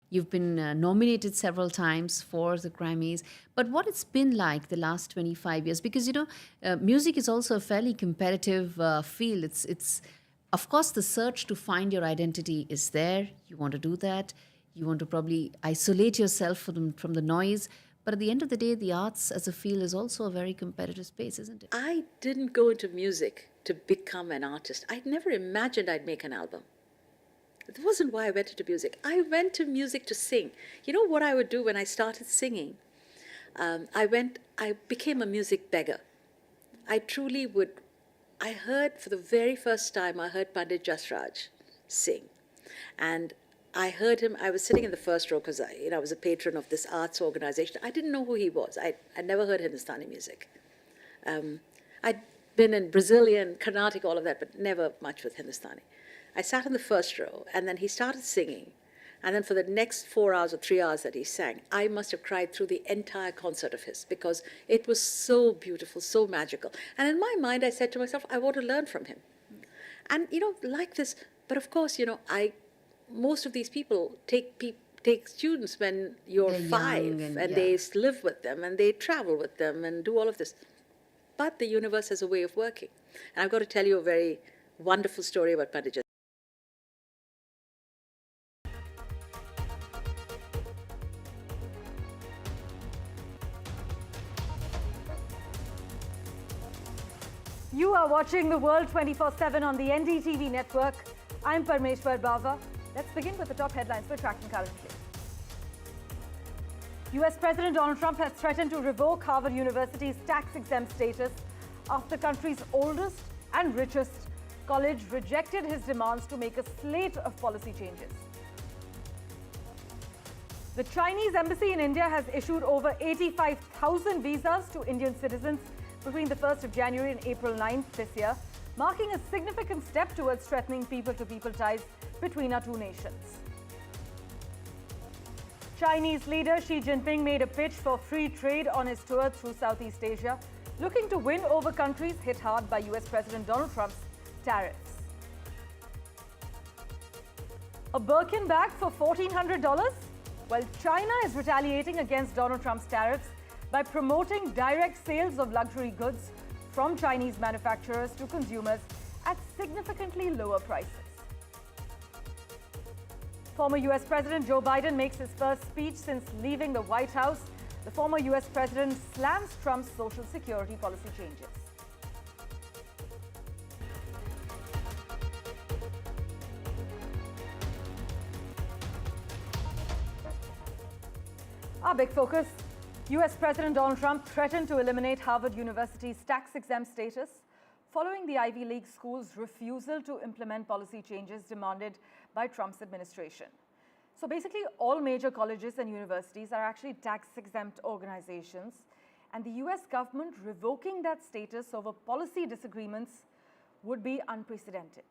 You've been nominated several times for the Grammys. But what it's been like the last 25 years? Because, music is also a fairly competitive field. It's, of course, the search to find your identity is there. You want to do that. You want to probably isolate yourself from the noise. But at the end of the day, the arts as a field is also a very competitive space, isn't it? I didn't go into music to become an artist. I'd never imagined I'd make an album. That wasn't why I went into music. I went to music to sing. You know what I would do when I started singing? I became a music beggar. I truly would. I heard, for the very first time, I heard Pandit Jasraj sing. And I heard him, I was sitting in the first row because I was a patron of this arts organization. I didn't know who he was. I'd never heard Hindustani music. I'd been in Brazilian, Carnatic, all of that, but never much with Hindustani. I sat in the first row, and then he started singing. And then for the next 4 hours or 3 hours that he sang, I must have cried through the entire concert of his because it was so beautiful, so magical. And in my mind, I said to myself, I want to learn from him. And, like this, but of course, most of these people take students when you're They're 5 young and yeah. they live with them and they travel with them and do all of this. But the universe has a way of working. And I've got to tell you a very wonderful story about Pandit. You are watching The World 24/7 on the NDTV network. I'm Parmeshwar Bava. Let's begin with the top headlines we're tracking currently. US President Donald Trump has threatened to revoke Harvard University's tax-exempt status after the country's oldest and richest college rejected his demands to make a slate of policy changes. The Chinese embassy in India has issued over 85,000 visas to Indian citizens between the 1st of January and April 9th this year, marking a significant step towards strengthening people-to-people ties between our two nations. Chinese leader Xi Jinping made a pitch for free trade on his tour through Southeast Asia, looking to win over countries hit hard by US President Donald Trump's tariffs. A Birkin bag for $1,400? Well, China is retaliating against Donald Trump's tariffs by promoting direct sales of luxury goods from Chinese manufacturers to consumers at significantly lower prices. Former US President Joe Biden makes his first speech since leaving the White House. The former US President slams Trump's Social Security policy changes. Our big focus. US President Donald Trump threatened to eliminate Harvard University's tax-exempt status following the Ivy League school's refusal to implement policy changes demanded by Trump's administration. So basically, all major colleges and universities are actually tax-exempt organizations, and the US government revoking that status over policy disagreements would be unprecedented.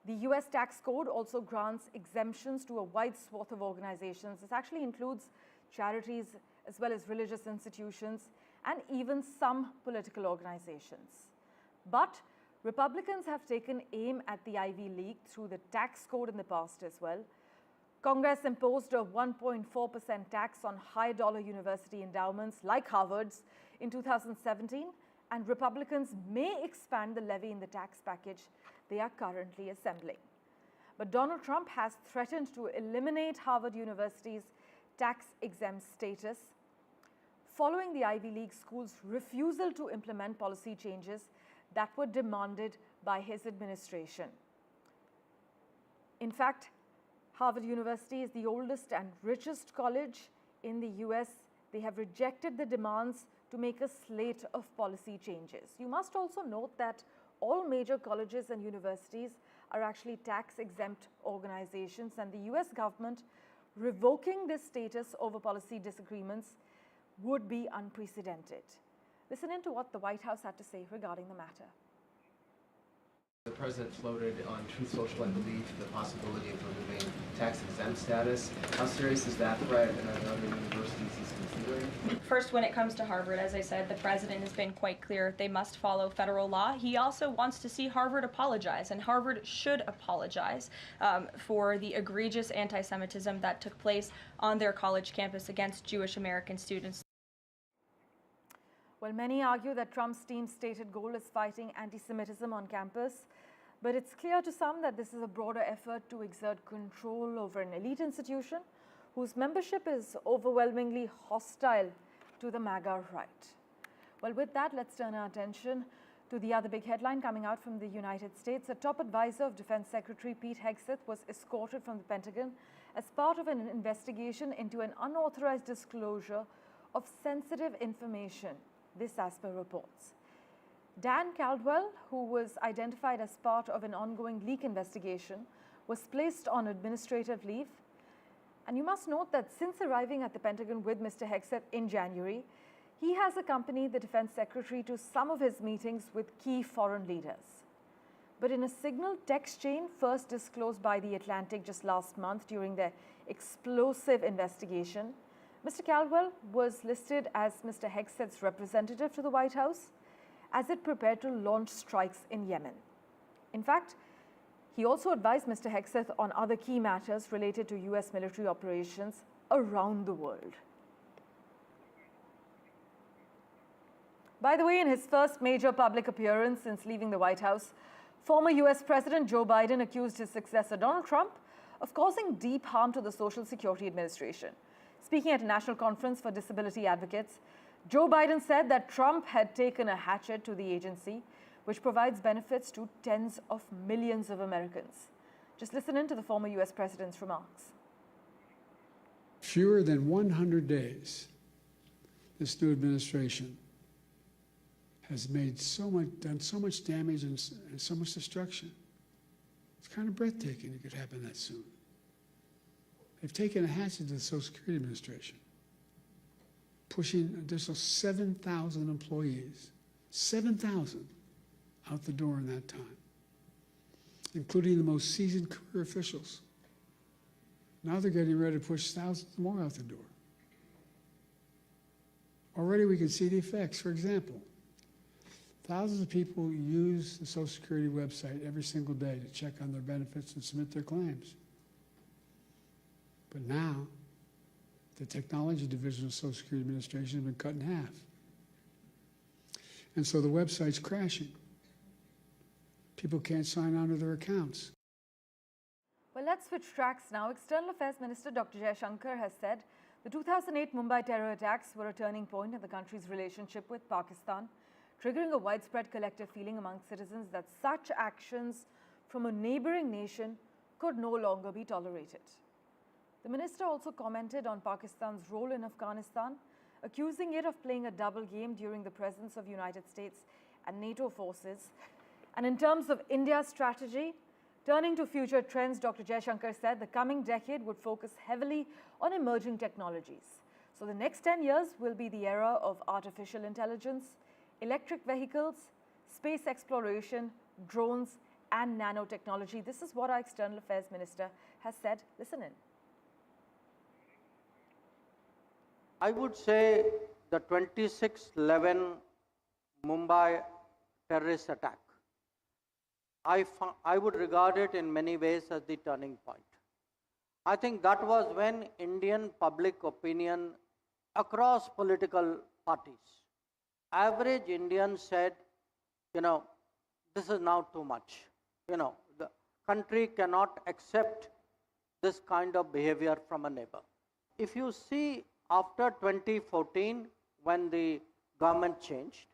The US tax code also grants exemptions to a wide swath of organizations. This actually includes charities as well as religious institutions and even some political organizations. But Republicans have taken aim at the Ivy League through the tax code in the past as well. Congress imposed a 1.4% tax on high-dollar university endowments like Harvard's in 2017, and Republicans may expand the levy in the tax package they are currently assembling. But Donald Trump has threatened to eliminate Harvard University's tax-exempt status following the Ivy League school's refusal to implement policy changes that were demanded by his administration. In fact, Harvard University is the oldest and richest college in the US. They have rejected the demands to make a slate of policy changes. You must also note that all major colleges and universities are actually tax-exempt organizations, and the US government revoking this status over policy disagreements would be unprecedented. Listen in to what the White House had to say regarding the matter. The president floated on Truth Social, I believe, the possibility of removing tax-exempt status. How serious is that threat, and are there other universities he's considering? First, when it comes to Harvard, as I said, the president has been quite clear they must follow federal law. He also wants to see Harvard apologize, and Harvard should apologize for the egregious anti-Semitism that took place on their college campus against Jewish American students. Well, many argue that Trump's team's stated goal is fighting anti-Semitism on campus, but it's clear to some that this is a broader effort to exert control over an elite institution whose membership is overwhelmingly hostile to the MAGA right. Well, with that, let's turn our attention to the other big headline coming out from the United States. A top advisor of Defense Secretary Pete Hegseth was escorted from the Pentagon as part of an investigation into an unauthorized disclosure of sensitive information. This as per reports. Dan Caldwell, who was identified as part of an ongoing leak investigation, was placed on administrative leave. And you must note that since arriving at the Pentagon with Mr. Hegseth in January, he has accompanied the Defense Secretary to some of his meetings with key foreign leaders. But in a signal text chain first disclosed by The Atlantic just last month during their explosive investigation, Mr. Caldwell was listed as Mr. Hegseth's representative to the White House as it prepared to launch strikes in Yemen. In fact, he also advised Mr. Hegseth on other key matters related to US military operations around the world. By the way, in his first major public appearance since leaving the White House, former US President Joe Biden accused his successor Donald Trump of causing deep harm to the Social Security Administration. Speaking at a national conference for disability advocates, Joe Biden said that Trump had taken a hatchet to the agency, which provides benefits to tens of millions of Americans. Just listen in to the former US president's remarks. Fewer than 100 days, this new administration has done so much damage and so much destruction. It's kind of breathtaking it could happen that soon. They've taken a hatchet to the Social Security Administration, pushing an additional 7,000 employees, 7,000 out the door in that time, including the most seasoned career officials. Now they're getting ready to push thousands more out the door. Already we can see the effects. For example, thousands of people use the Social Security website every single day to check on their benefits and submit their claims. But now, the technology division of the Social Security Administration has been cut in half. And so the website's crashing. People can't sign on to their accounts. Well, let's switch tracks now. External Affairs Minister Dr. Jaishankar has said the 2008 Mumbai terror attacks were a turning point in the country's relationship with Pakistan, triggering a widespread collective feeling among citizens that such actions from a neighboring nation could no longer be tolerated. The minister also commented on Pakistan's role in Afghanistan, accusing it of playing a double game during the presence of United States and NATO forces. And in terms of India's strategy, turning to future trends, Dr. Jaishankar said the coming decade would focus heavily on emerging technologies. So the next 10 years will be the era of artificial intelligence, electric vehicles, space exploration, drones, and nanotechnology. This is what our External Affairs Minister has said. Listen in. I would say the 26/11 Mumbai terrorist attack, I would regard it in many ways as the turning point. I think that was when Indian public opinion across political parties, average Indians said, this is now too much. The country cannot accept this kind of behavior from a neighbor. If you see after 2014, when the government changed,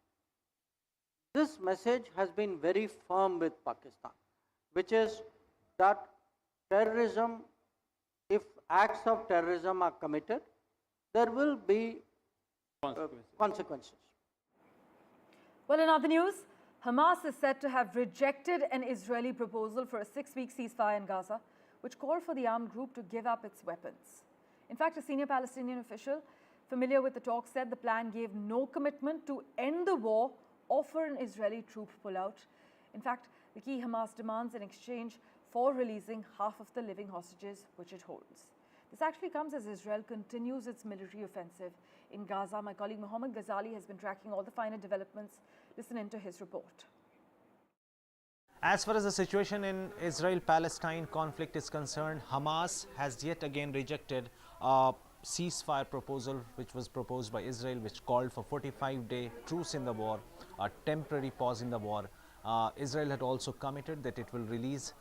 this message has been very firm with Pakistan, which is that terrorism, if acts of terrorism are committed, there will be consequences. Well, in other news, Hamas is said to have rejected an Israeli proposal for a 6-week ceasefire in Gaza, which called for the armed group to give up its weapons. In fact, a senior Palestinian official familiar with the talks said the plan gave no commitment to end the war or for an Israeli troop pullout. In fact, the key Hamas demands in exchange for releasing half of the living hostages which it holds. This actually comes as Israel continues its military offensive in Gaza. My colleague Mohammed Ghazali has been tracking all the finer developments. Listen into his report. As far as the situation in Israel-Palestine conflict is concerned, Hamas has yet again rejected a ceasefire proposal which was proposed by Israel, which called for 45-day truce in the war, a temporary pause in the war. Israel had also committed that it will release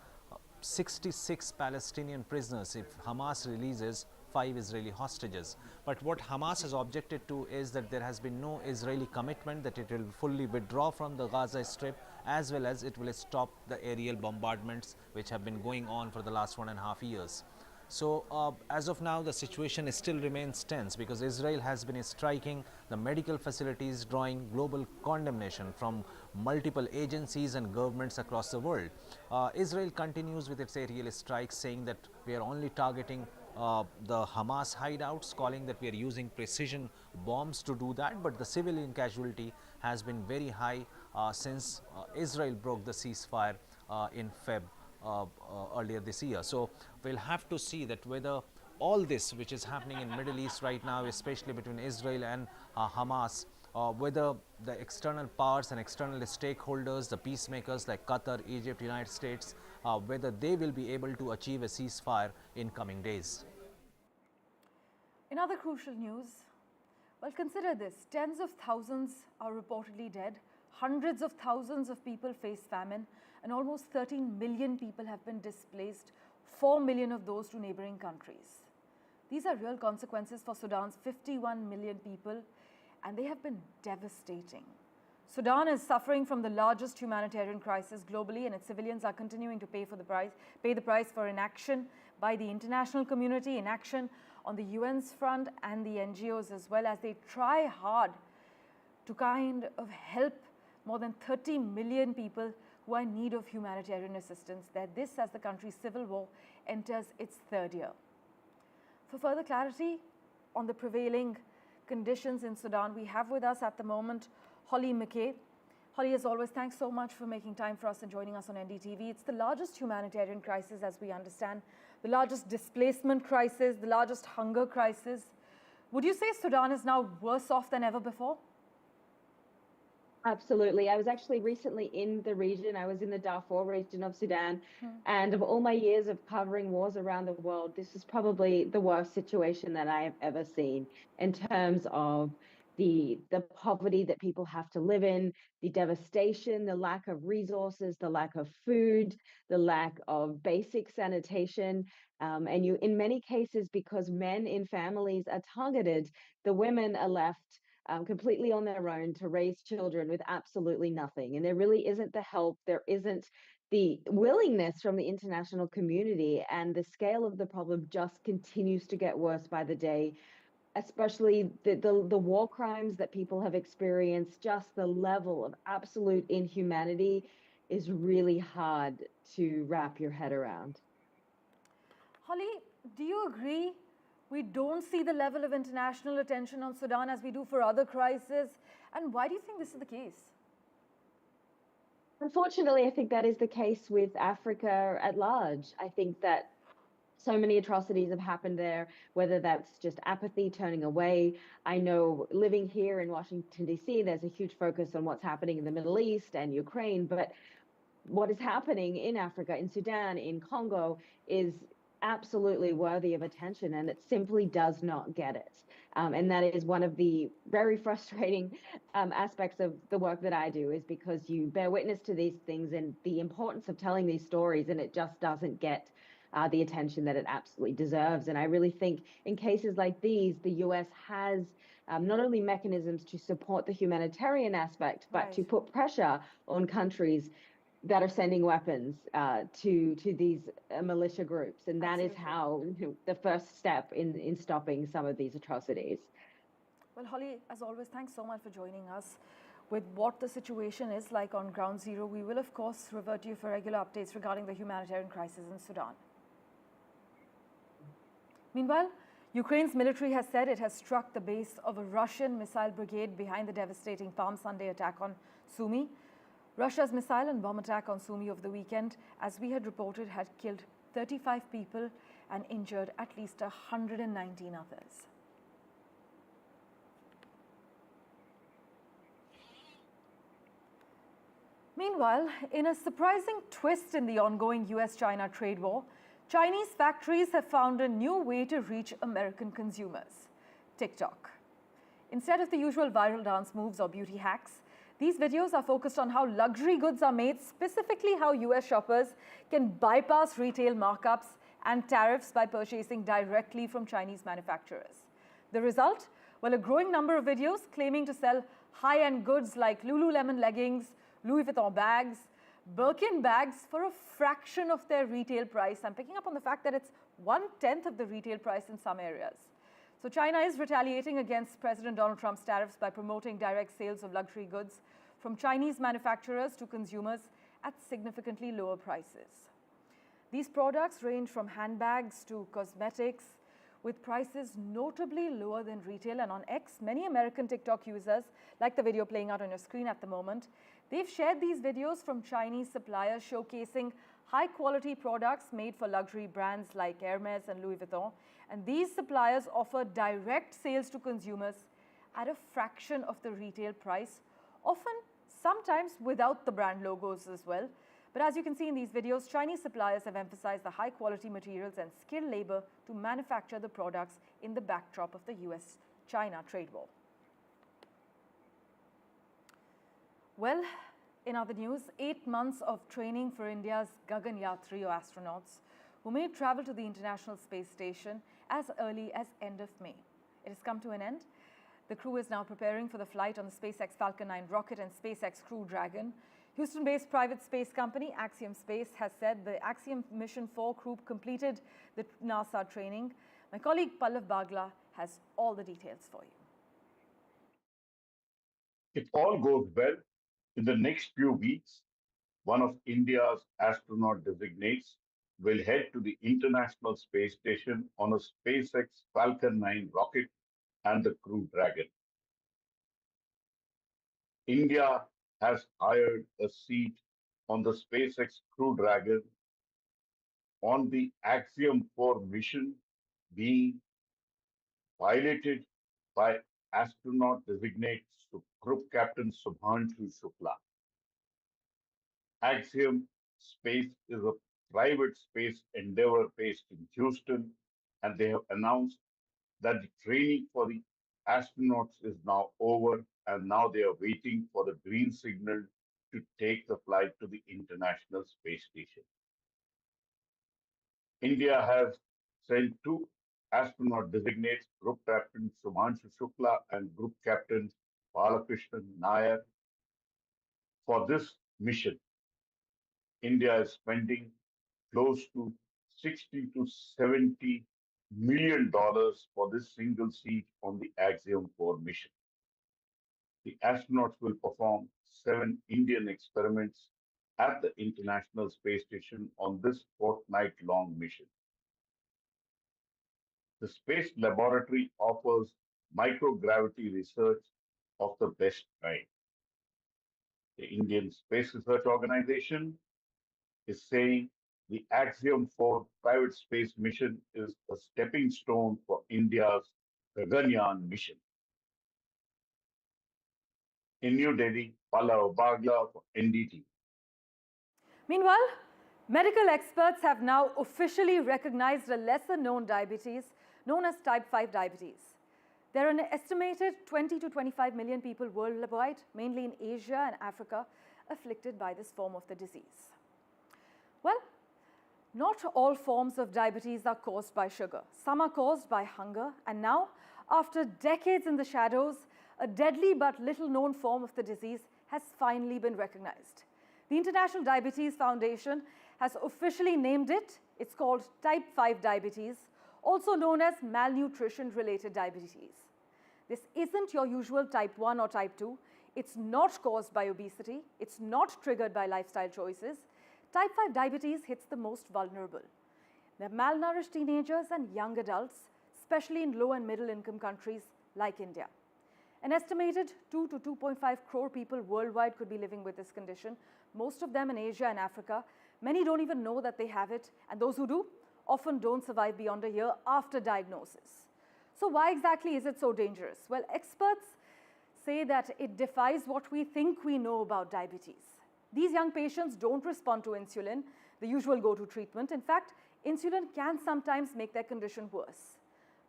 66 Palestinian prisoners if Hamas releases 5 Israeli hostages. But what Hamas has objected to is that there has been no Israeli commitment that it will fully withdraw from the Gaza Strip, as well as it will stop the aerial bombardments which have been going on for the last 1.5 years. So as of now, the situation still remains tense because Israel has been striking the medical facilities, drawing global condemnation from multiple agencies and governments across the world. Israel continues with its aerial strikes, saying that we are only targeting the Hamas hideouts, calling that we are using precision bombs to do that, but the civilian casualty has been very high since Israel broke the ceasefire in Feb earlier this year. So we'll have to see that whether all this which is happening in Middle East right now, especially between Israel and Hamas, whether the external powers and external stakeholders, the peacemakers like Qatar, Egypt, United States, whether they will be able to achieve a ceasefire in coming days. In other crucial news, well, consider this. Tens of thousands are reportedly dead. Hundreds of thousands of people face famine, and almost 13 million people have been displaced, 4 million of those to neighboring countries. These are real consequences for Sudan's 51 million people, and they have been devastating. Sudan is suffering from the largest humanitarian crisis globally, and its civilians are continuing to pay the price for inaction by the international community, inaction on the UN's front and the NGOs as well, as they try hard to kind of help more than 30 million people who are in need of humanitarian assistance, that this, as the country's civil war enters its 3rd year. For further clarity on the prevailing conditions in Sudan, we have with us at the moment Holly McKay. Holly, as always, thanks so much for making time for us and joining us on NDTV. It's the largest humanitarian crisis, as we understand, the largest displacement crisis, the largest hunger crisis. Would you say Sudan is now worse off than ever before? Absolutely. I was actually recently in the region. I was in the Darfur region of Sudan. And of all my years of covering wars around the world, this is probably the worst situation that I have ever seen in terms of the poverty that people have to live in, the devastation, the lack of resources, the lack of food, the lack of basic sanitation. And in many cases, because men in families are targeted, the women are left completely on their own to raise children with absolutely nothing. And there really isn't the help, there isn't the willingness from the international community, and the scale of the problem just continues to get worse by the day, especially the war crimes that people have experienced. Just the level of absolute inhumanity is really hard to wrap your head around. Holly, do you agree we don't see the level of international attention on Sudan as we do for other crises? And why do you think this is the case? Unfortunately, I think that is the case with Africa at large. I think that so many atrocities have happened there, whether that's just apathy, turning away. I know living here in Washington, D.C., there's a huge focus on what's happening in the Middle East and Ukraine, but what is happening in Africa, in Sudan, in Congo is absolutely worthy of attention, and it simply does not get it. And that is one of the very frustrating aspects of the work that I do, is because you bear witness to these things and the importance of telling these stories, and it just doesn't get the attention that it absolutely deserves. And I really think in cases like these, the US has not only mechanisms to support the humanitarian aspect, but to put pressure on countries that are sending weapons to these militia groups. And that is how the first step in stopping some of these atrocities. Well, Holly, as always, thanks so much for joining us. With what the situation is like on ground zero, we will, of course, revert to you for regular updates regarding the humanitarian crisis in Sudan. Meanwhile, Ukraine's military has said it has struck the base of a Russian missile brigade behind the devastating Palm Sunday attack on Sumy. Russia's missile and bomb attack on Sumy over the weekend, as we had reported, had killed 35 people and injured at least 119 others. Meanwhile, in a surprising twist in the ongoing US-China trade war, Chinese factories have found a new way to reach American consumers: TikTok. Instead of the usual viral dance moves or beauty hacks, these videos are focused on how luxury goods are made, specifically how US shoppers can bypass retail markups and tariffs by purchasing directly from Chinese manufacturers. The result? Well, a growing number of videos claiming to sell high-end goods like Lululemon leggings, Louis Vuitton bags, Birkin bags for a fraction of their retail price. I'm picking up on the fact that it's 1/10 of the retail price in some areas. So China is retaliating against President Donald Trump's tariffs by promoting direct sales of luxury goods from Chinese manufacturers to consumers at significantly lower prices. These products range from handbags to cosmetics, with prices notably lower than retail. And on X, many American TikTok users, like the video playing out on your screen at the moment, they've shared these videos from Chinese suppliers showcasing high-quality products made for luxury brands like Hermes and Louis Vuitton. And these suppliers offer direct sales to consumers at a fraction of the retail price, often sometimes without the brand logos as well. But as you can see in these videos, Chinese suppliers have emphasized the high-quality materials and skilled labor to manufacture the products in the backdrop of the US-China trade war. Well, in other news, 8 months of training for India's Gaganyaan trio astronauts who may travel to the International Space Station as early as end of May. It has come to an end. The crew is now preparing for the flight on the SpaceX Falcon 9 rocket and SpaceX Crew Dragon. Houston-based private space company Axiom Space has said the Axiom Mission 4 crew completed the NASA training. My colleague Pallav Bagla has all the details for you. If all goes well, in the next few weeks, one of India's astronaut designates will head to the International Space Station on a SpaceX Falcon 9 rocket and the Crew Dragon. India has hired a seat on the SpaceX Crew Dragon on the Axiom 4 mission being piloted by astronaut designate Group Captain Subhanshu Shukla. Axiom Space is a private space endeavor based in Houston, and they have announced that the training for the astronauts is now over, and now they are waiting for the green signal to take the flight to the International Space Station. India has sent 2 astronaut designates, Group Captain Subhanshu Shukla and Group Captain Balakrishnan Nair, for this mission. India is spending close to $60 to $70 million for this single seat on the Axiom 4 mission. The astronauts will perform 7 Indian experiments at the International Space Station on this fortnight-long mission. The Space Laboratory offers microgravity research of the best kind. The Indian Space Research Organization is saying the Axiom 4 private space mission is a stepping stone for India's Gaganyaan mission. In New Delhi, Pallav Bagla for NDTV. Meanwhile, medical experts have now officially recognized a lesser-known diabetes known as type 5 diabetes. There are an estimated 20 to 25 million people worldwide, mainly in Asia and Africa, afflicted by this form of the disease. Well, not all forms of diabetes are caused by sugar. Some are caused by hunger, and now, after decades in the shadows, a deadly but little-known form of the disease has finally been recognized. The International Diabetes Foundation has officially named it. It's called type 5 diabetes, also known as malnutrition-related diabetes. This isn't your usual type 1 or type 2. It's not caused by obesity. It's not triggered by lifestyle choices. Type 5 diabetes hits the most vulnerable. They're malnourished teenagers and young adults, especially in low and middle income countries like India. An estimated 2 to 2.5 crore people worldwide could be living with this condition, most of them in Asia and Africa. Many don't even know that they have it, and those who do often don't survive beyond a year after diagnosis. So why exactly is it so dangerous? Well, experts say that it defies what we think we know about diabetes. These young patients don't respond to insulin, the usual go-to treatment. In fact, insulin can sometimes make their condition worse.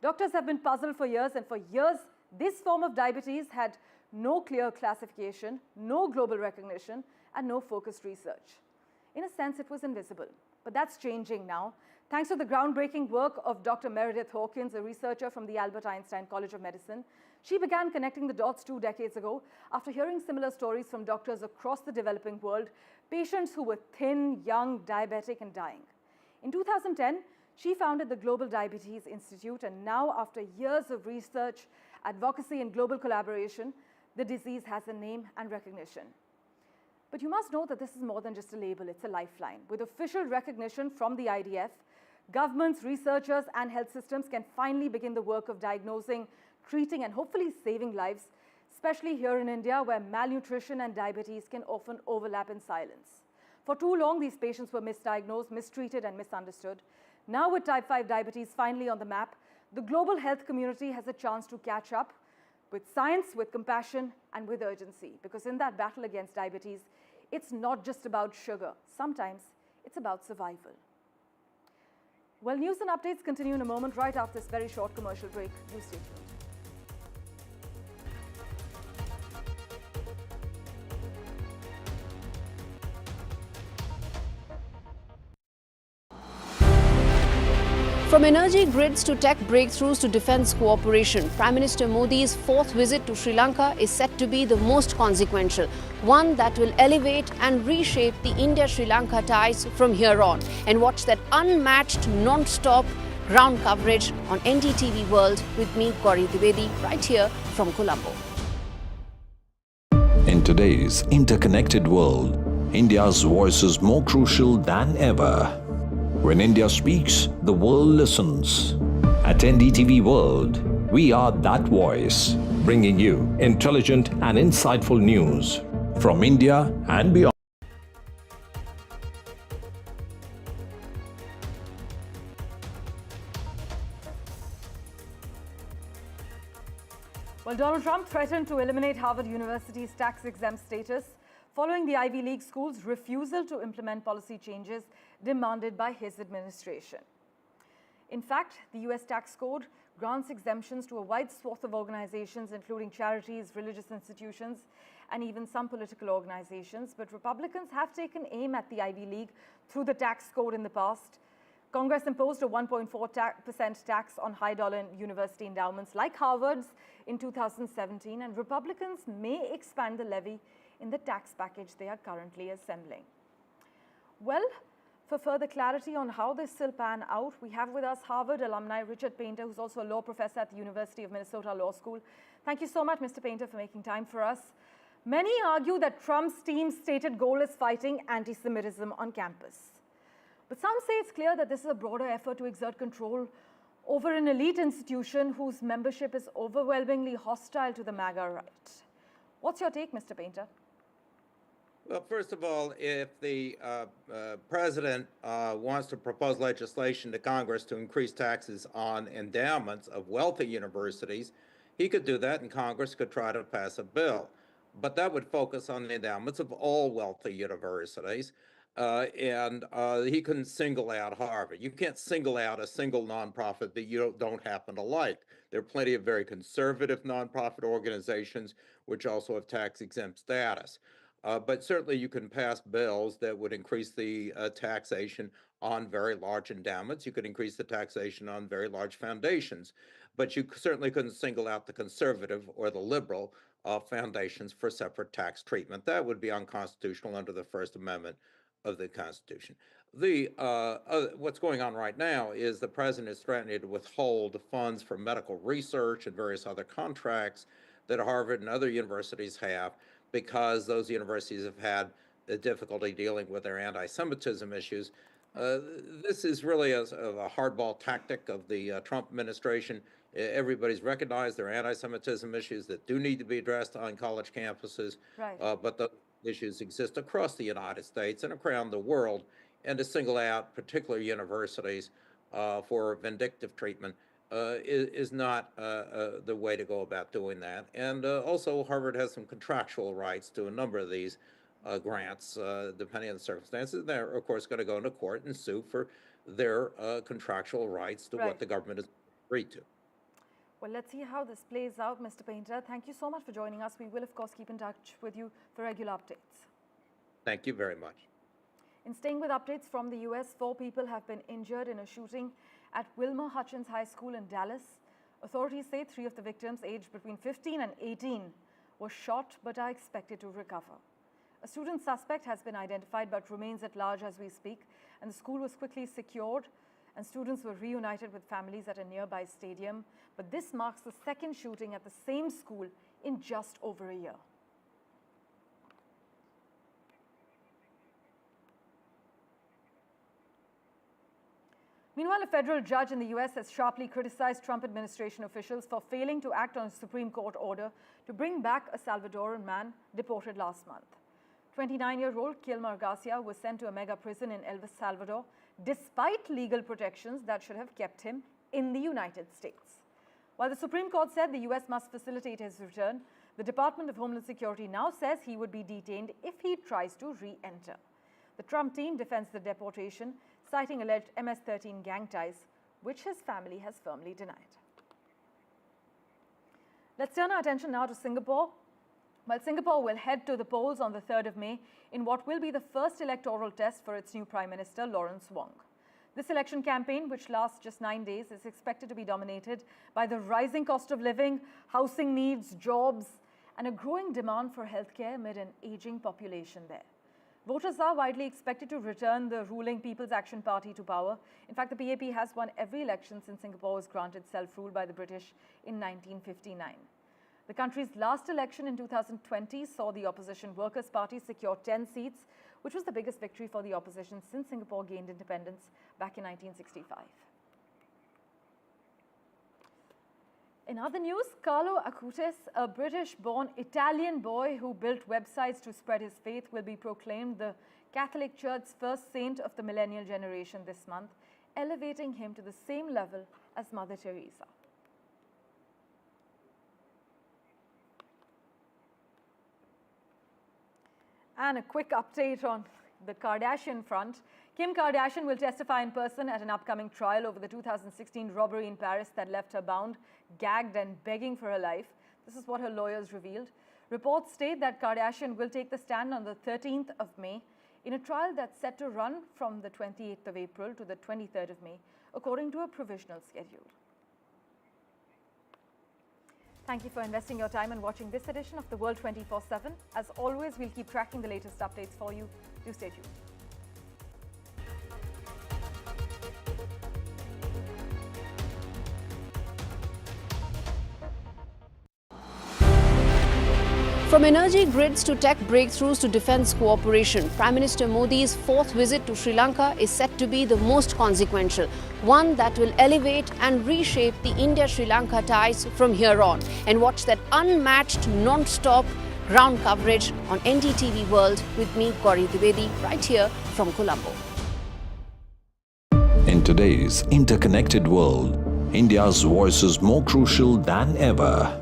Doctors have been puzzled for years, and for years, this form of diabetes had no clear classification, no global recognition, and no focused research. In a sense, it was invisible. But that's changing now, thanks to the groundbreaking work of Dr. Meredith Hawkins, a researcher from the Albert Einstein College of Medicine. She began connecting the dots 2 decades ago after hearing similar stories from doctors across the developing world, patients who were thin, young, diabetic, and dying. In 2010, she founded the Global Diabetes Institute, and now, after years of research, advocacy, and global collaboration, the disease has a name and recognition. But you must know that this is more than just a label, it's a lifeline. With official recognition from the IDF, governments, researchers, and health systems can finally begin the work of diagnosing, treating, and hopefully saving lives, especially here in India, where malnutrition and diabetes can often overlap in silence. For too long, these patients were misdiagnosed, mistreated, and misunderstood. Now, with type 5 diabetes finally on the map, the global health community has a chance to catch up with science, with compassion, and with urgency. Because in that battle against diabetes, it's not just about sugar. Sometimes it's about survival. Well, news and updates continue in a moment, right after this very short commercial break. Do stay tuned. From energy grids to tech breakthroughs to defense cooperation, Prime Minister Modi's 4th visit to Sri Lanka is set to be the most consequential, one that will elevate and reshape the India-Sri Lanka ties from here on. And watch that unmatched, non-stop ground coverage on NDTV World with me, Gauri Dwivedi, right here from Colombo. In today's interconnected world, India's voice is more crucial than ever. When India speaks, the world listens. At NDTV World, we are that voice, bringing you intelligent and insightful news from India and beyond. Well, Donald Trump threatened to eliminate Harvard University's tax-exempt status following the Ivy League school's refusal to implement policy changes demanded by his administration. In fact, the US tax code grants exemptions to a wide swath of organizations, including charities, religious institutions, and even some political organizations. But Republicans have taken aim at the Ivy League through the tax code in the past. Congress imposed a 1.4% tax on high-dollar university endowments like Harvard's in 2017, and Republicans may expand the levy in the tax package they are currently assembling. Well, for further clarity on how this will pan out, we have with us Harvard alumni Richard Painter, who's also a law professor at the University of Minnesota Law School. Thank you so much, Mr. Painter, for making time for us. Many argue that Trump's team's stated goal is fighting anti-Semitism on campus. But some say it's clear that this is a broader effort to exert control over an elite institution whose membership is overwhelmingly hostile to the MAGA right. What's your take, Mr. Painter? Well, first of all, if the president wants to propose legislation to Congress to increase taxes on endowments of wealthy universities, he could do that, and Congress could try to pass a bill. But that would focus on the endowments of all wealthy universities, and he couldn't single out Harvard. You can't single out a single nonprofit that you don't happen to like. There are plenty of very conservative nonprofit organizations which also have tax-exempt status. But certainly you can pass bills that would increase the taxation on very large endowments. You could increase the taxation on very large foundations. But you certainly couldn't single out the conservative or the liberal foundations for separate tax treatment. That would be unconstitutional under the First Amendment of the Constitution. What's going on right now is the president is threatening to withhold funds for medical research and various other contracts that Harvard and other universities have, because those universities have had the difficulty dealing with their anti-Semitism issues. This is really a hardball tactic of the Trump administration. Everybody's recognized there are anti-Semitism issues that do need to be addressed on college campuses, Right. but the issues exist across the United States and around the world, and to single out particular universities for vindictive treatment is not the way to go about doing that. And also, Harvard has some contractual rights to a number of these grants, depending on the circumstances. They're, of course, going to go into court and sue for their contractual rights to Right. what the government has agreed to. Well, let's see how this plays out, Mr. Painter. Thank you so much for joining us. We will, of course, keep in touch with you for regular updates. Thank you very much. In staying with updates from the US, 4 people have been injured in a shooting at Wilmer Hutchins High School in Dallas. Authorities say 3 of the victims, aged between 15 and 18, were shot but are expected to recover. A student suspect has been identified but remains at large as we speak, and the school was quickly secured and students were reunited with families at a nearby stadium. But this marks the second shooting at the same school in just over a year. Meanwhile, a federal judge in the US has sharply criticized Trump administration officials for failing to act on a Supreme Court order to bring back a Salvadoran man deported last month. 29-year-old Kilmer Garcia was sent to a mega prison in El Salvador despite legal protections that should have kept him in the United States. While the Supreme Court said the US must facilitate his return, the Department of Homeland Security now says he would be detained if he tries to re-enter. The Trump team defends the deportation, citing alleged MS-13 gang ties, which his family has firmly denied. Let's turn our attention now to Singapore. Well, Singapore will head to the polls on the 3rd of May in what will be the first electoral test for its new Prime Minister, Lawrence Wong. This election campaign, which lasts just 9 days, is expected to be dominated by the rising cost of living, housing needs, jobs, and a growing demand for healthcare amid an aging population there. Voters are widely expected to return the ruling People's Action Party to power. In fact, the PAP has won every election since Singapore was granted self-rule by the British in 1959. The country's last election in 2020 saw the opposition Workers' Party secure 10 seats, which was the biggest victory for the opposition since Singapore gained independence back in 1965. In other news, Carlo Acutis, a British-born Italian boy who built websites to spread his faith, will be proclaimed the Catholic Church's first saint of the millennial generation this month, elevating him to the same level as Mother Teresa. And a quick update on the Kardashian front. Kim Kardashian will testify in person at an upcoming trial over the 2016 robbery in Paris that left her bound, gagged, and begging for her life. This is what her lawyers revealed. Reports state that Kardashian will take the stand on the 13th of May in a trial that's set to run from the 28th of April to the 23rd of May, according to a provisional schedule. Thank you for investing your time and watching this edition of The World 24/7. As always, we'll keep tracking the latest updates for you. Do stay tuned. From energy grids to tech breakthroughs to defense cooperation, Prime Minister Modi's 4th visit to Sri Lanka is set to be the most consequential, one that will elevate and reshape the India-Sri Lanka ties from here on. And watch that unmatched, non-stop ground coverage on NDTV World with me, Gauri Dwivedi, right here from Colombo. In today's interconnected world, India's voice is more crucial than ever.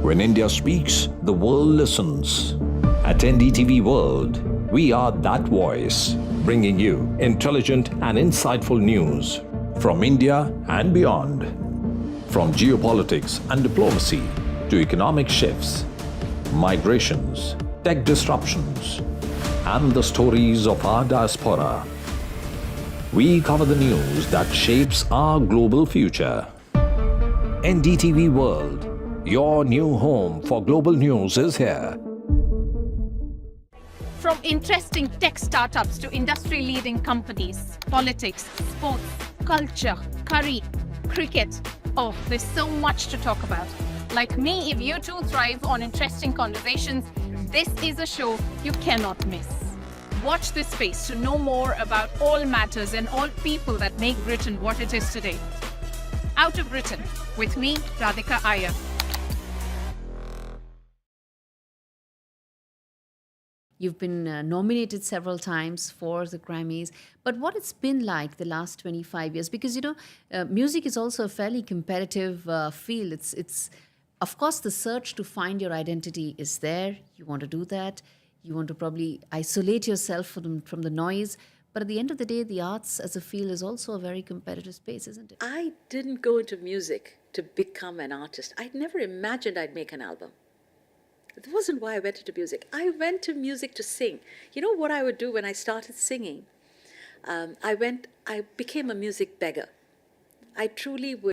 When India speaks, the world listens. At NDTV World, we are that voice, bringing you intelligent and insightful news from India and beyond. From geopolitics and diplomacy to economic shifts, migrations, tech disruptions, and the stories of our diaspora. We cover the news that shapes our global future. NDTV World, your new home for global news, is here. From interesting tech startups to industry-leading companies, politics, sports, culture, curry, cricket. Oh, there's so much to talk about. Like me, if you too thrive on interesting conversations, this is a show you cannot miss. Watch this space to know more about all matters and all people that make Britain what it is today. Out of Britain, with me, Radhika Iyer. You've been nominated several times for the Grammys, but what it's been like the last 25 years, because music is also a fairly competitive field. It's of course the search to find your identity is there. You want to do that. You want to probably isolate yourself from the noise. But at the end of the day, the arts as a field is also a very competitive space, isn't it? I didn't go into music to become an artist. I'd never imagined I'd make an album. That wasn't why I went into music. I went to music to sing. You know what I would do when I started singing? I became a music beggar. I truly would